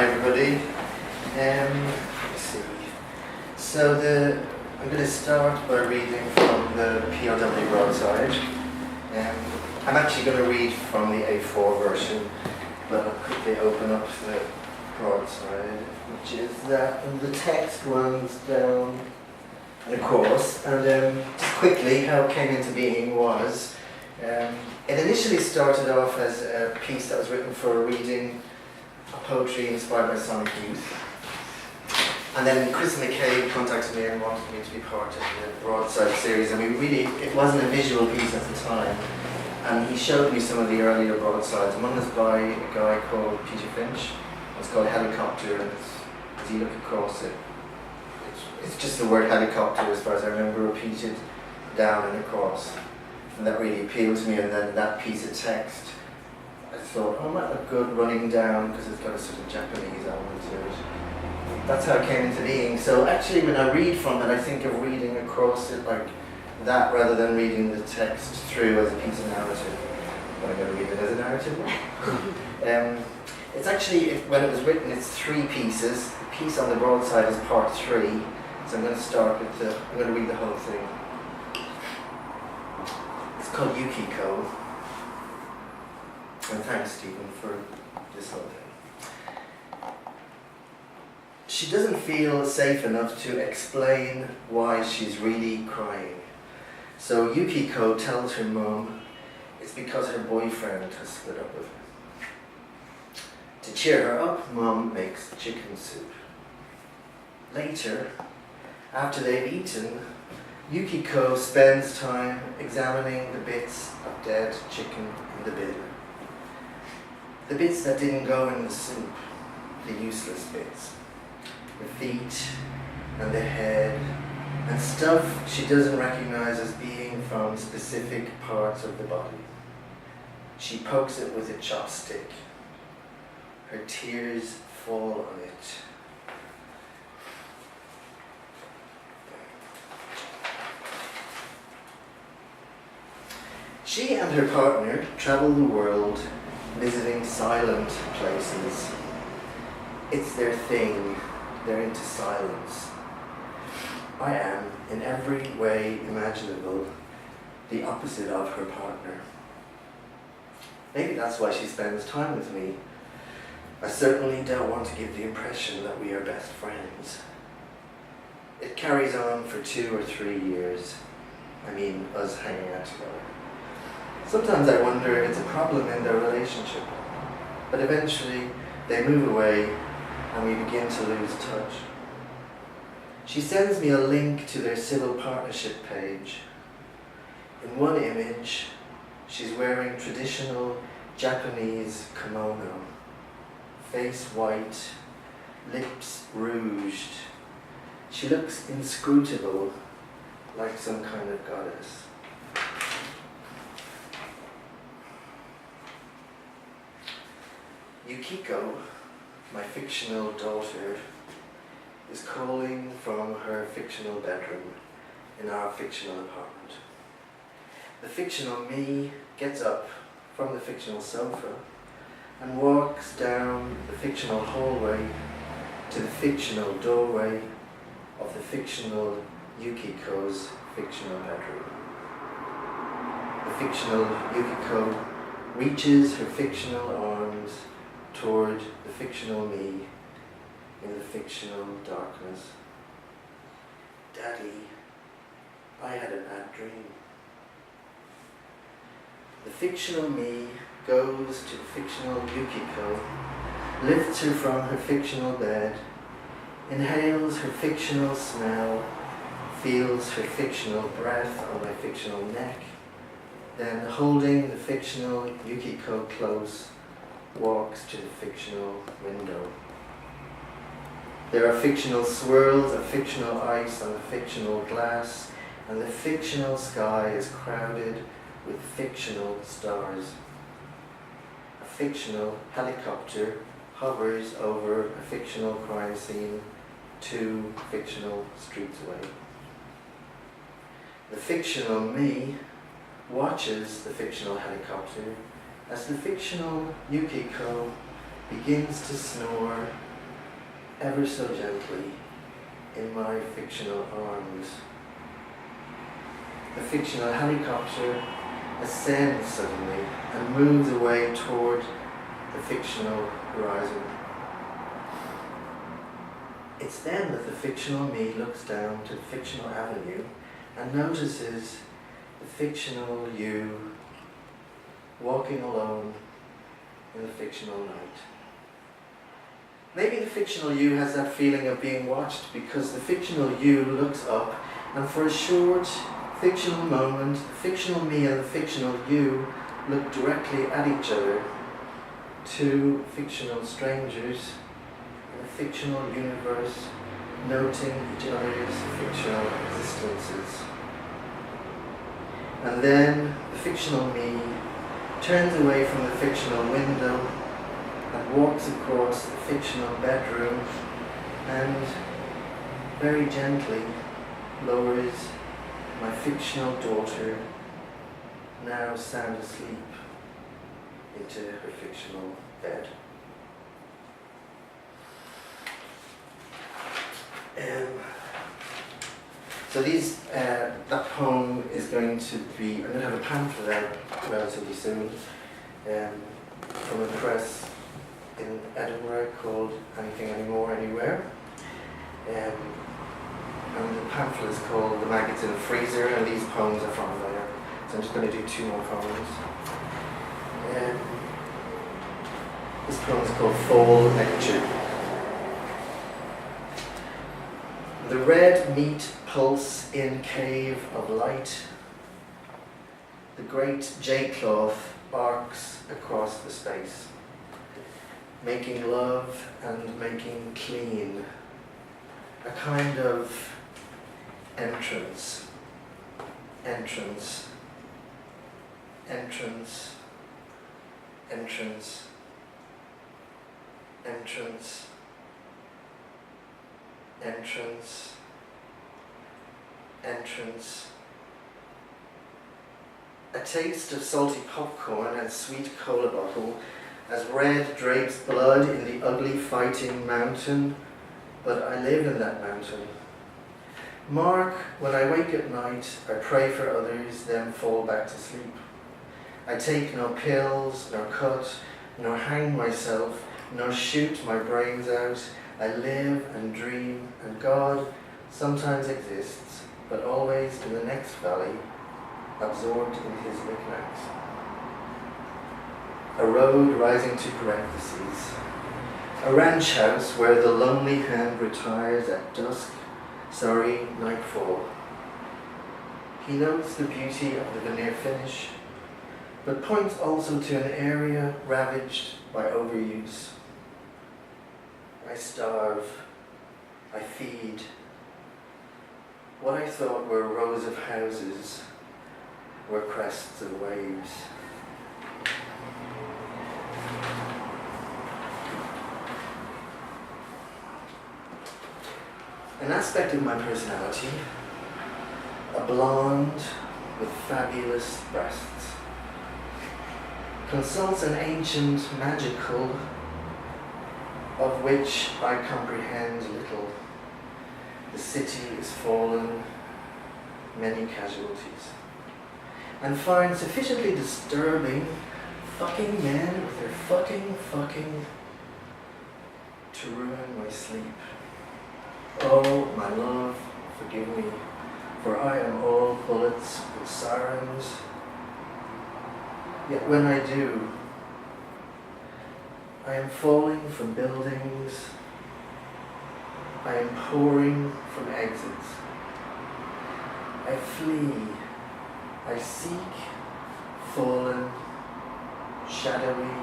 Hi everybody. Let's see. So I'm going to start by reading from the P.O.W. broadside. I'm actually going to read from the A4 version, but I'll quickly open up the broadside, which is that, and the text runs down and across. And just quickly, how it came into being was, it initially started off as a piece that was written for a reading of poetry inspired by Sonic Youth. And then Chris McCabe contacted me and wanted me to be part of the broadside series. And it wasn't a visual piece at the time. And he showed me some of the earlier broadsides. One was by a guy called Peter Finch. It's called Helicopter, and as you look across it, it's just the word helicopter, as far as I remember, repeated down and across. And that really appealed to me. And then that piece of text, I thought, oh, it might look good running down because it's got a sort of Japanese element to it. That's how it came into being. So actually, when I read from it, I think of reading across it like that rather than reading the text through as a piece of narrative. But I'm going to read it as a narrative. It's actually, when it was written, it's 3 pieces. The piece on the broadside is part 3. So I'm going to start with I'm going to read the whole thing. It's called Yukiko. And thanks, Stephen, for this whole thing. She doesn't feel safe enough to explain why she's really crying. So Yukiko tells her mum it's because her boyfriend has split up with her. To cheer her up, Mum makes chicken soup. Later, after they've eaten, Yukiko spends time examining the bits of dead chicken in the bin. The bits that didn't go in the soup, the useless bits. The feet and the head and stuff she doesn't recognize as being from specific parts of the body. She pokes it with a chopstick. Her tears fall on it. She and her partner travel the world visiting silent places. It's their thing. They're into silence. I am, in every way imaginable, the opposite of her partner. Maybe that's why she spends time with me. I certainly don't want to give the impression that we are best friends. It carries on for 2 or 3 years. I mean, us hanging out together. Sometimes I wonder if it's a problem in their relationship. But eventually, they move away and we begin to lose touch. She sends me a link to their civil partnership page. In one image, she's wearing traditional Japanese kimono, face white, lips rouged. She looks inscrutable, like some kind of goddess. Yukiko, my fictional daughter, is calling from her fictional bedroom in our fictional apartment. The fictional me gets up from the fictional sofa and walks down the fictional hallway to the fictional doorway of the fictional Yukiko's fictional bedroom. The fictional Yukiko reaches her fictional arms toward the fictional me in the fictional darkness. Daddy, I had a bad dream. The fictional me goes to the fictional Yukiko, lifts her from her fictional bed, inhales her fictional smell, feels her fictional breath on my fictional neck, then holding the fictional Yukiko close, walks to the fictional window. There are fictional swirls of fictional ice on the fictional glass, and the fictional sky is crowded with fictional stars. A fictional helicopter hovers over a fictional crime scene 2 fictional streets away. The fictional me watches the fictional helicopter as the fictional Yukiko begins to snore ever so gently in my fictional arms. The fictional helicopter ascends suddenly and moves away toward the fictional horizon. It's then that the fictional me looks down to the fictional avenue and notices the fictional you walking alone in the fictional night. Maybe the fictional you has that feeling of being watched because the fictional you looks up and for a short fictional moment, the fictional me and the fictional you look directly at each other, two fictional strangers in a fictional universe, noting each other's fictional existences. And then the fictional me turns away from the fictional window and walks across the fictional bedroom and very gently lowers my fictional daughter, now sound asleep, into her fictional bed. So that poem is going to be, I'm going to have a pamphlet out relatively soon from a press in Edinburgh called Anything Anymore Anywhere. And the pamphlet is called The Maggots in the Freezer, and these poems are from there. So I'm just going to do two more poems. This poem is called Fall Lecture. The red meat pulse in cave of light. The great J-cloth arcs across the space, making love and making clean, a kind of entrance, entrance, entrance, entrance, entrance, entrance, entrance. A taste of salty popcorn and sweet cola bottle as red drapes blood in the ugly fighting mountain, but I live in that mountain. Mark, when I wake at night, I pray for others, then fall back to sleep. I take no pills, nor cut, nor hang myself, nor shoot my brains out. I live and dream, and God sometimes exists, but always in the next valley, absorbed in his knickknacks. A road rising to parentheses. A ranch house where the lonely hand retires at dusk, sorry, nightfall. He notes the beauty of the veneer finish, but points also to an area ravaged by overuse. I starve, I feed. What I thought were rows of houses were crests of waves. An aspect of my personality, a blonde with fabulous breasts, consults an ancient magical of which I comprehend little. The city is fallen, many casualties, and finds sufficiently disturbing fucking men with their fucking to ruin my sleep. Oh, my love, forgive me, for I am all bullets and sirens. Yet when I do, I am falling from buildings, I am pouring from exits. I flee, I seek, fallen, shadowy.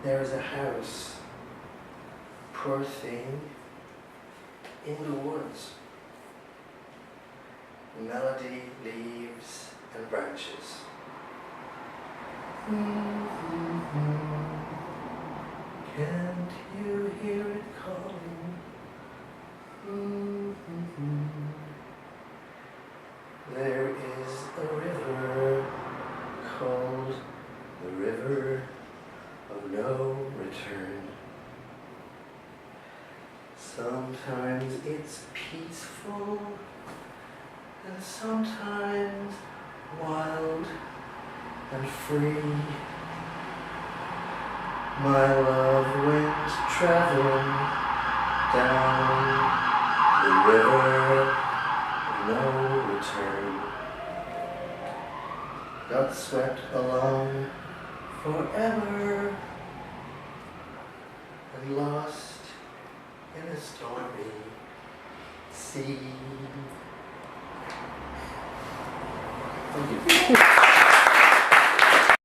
There is a house, poor thing, in the woods. Melody, leaves, and branches. Can't you hear it calling? There is a river called the river of no return. Sometimes it's peaceful, and sometimes wild and free. My love went traveling down the river of no return. Got swept along forever and lost in a stormy sea. Thank you.